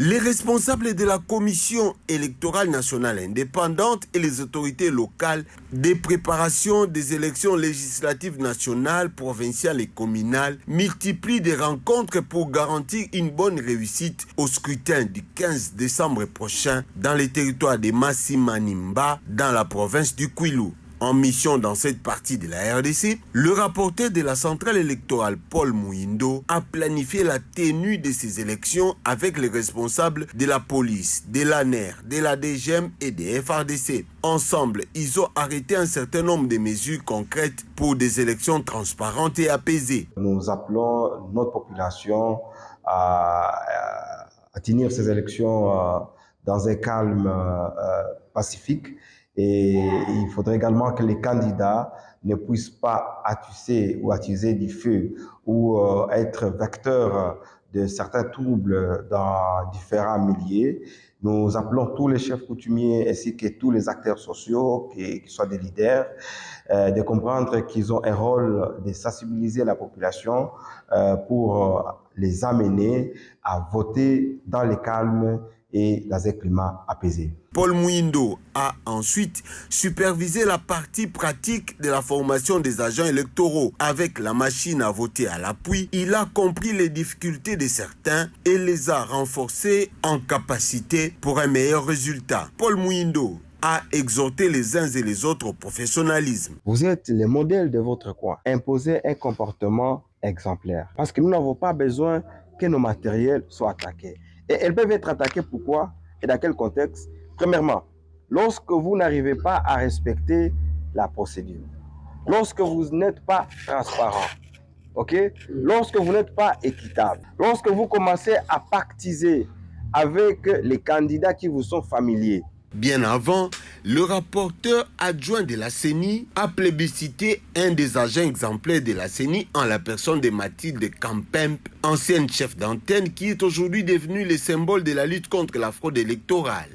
Les responsables de la Commission électorale nationale indépendante et les autorités locales des préparations des élections législatives nationales, provinciales et communales multiplient des rencontres pour garantir une bonne réussite au scrutin du 15 décembre prochain dans les territoires de Massi-Manimba, dans la province du Kwilu. En mission dans cette partie de la RDC, le rapporteur de la centrale électorale Paul Mouindo a planifié la tenue de ces élections avec les responsables de la police, de l'ANER, de la DGM et des FRDC. Ensemble, ils ont arrêté un certain nombre de mesures concrètes pour des élections transparentes et apaisées. Nous appelons notre population à tenir ces élections dans un calme pacifique. Et il faudrait également que les candidats ne puissent pas attiser du feu ou être vecteurs de certains troubles dans différents milieux. Nous appelons tous les chefs coutumiers ainsi que tous les acteurs sociaux, qui soient des leaders, de comprendre qu'ils ont un rôle de sensibiliser la population pour les amener à voter dans le calme et dans un climat apaisé. Paul Mouindo a ensuite supervisé la partie pratique de la formation des agents électoraux. Avec la machine à voter à l'appui, il a compris les difficultés de certains et les a renforcés en capacité pour un meilleur résultat. Paul Mouindo a exhorté les uns et les autres au professionnalisme. Vous êtes les modèles de votre coin. Imposez un comportement exemplaire. Parce que nous n'avons pas besoin que nos matériels soient attaqués. Et elles peuvent être attaquées pourquoi et dans quel contexte? Premièrement, lorsque vous n'arrivez pas à respecter la procédure, lorsque vous n'êtes pas transparent, lorsque vous n'êtes pas équitable, lorsque vous commencez à pactiser avec les candidats qui vous sont familiers. Bien avant, le rapporteur adjoint de la CENI a plébiscité un des agents exemplaires de la CENI en la personne de Mathilde Kampemp, ancienne chef d'antenne qui est aujourd'hui devenue le symbole de la lutte contre la fraude électorale.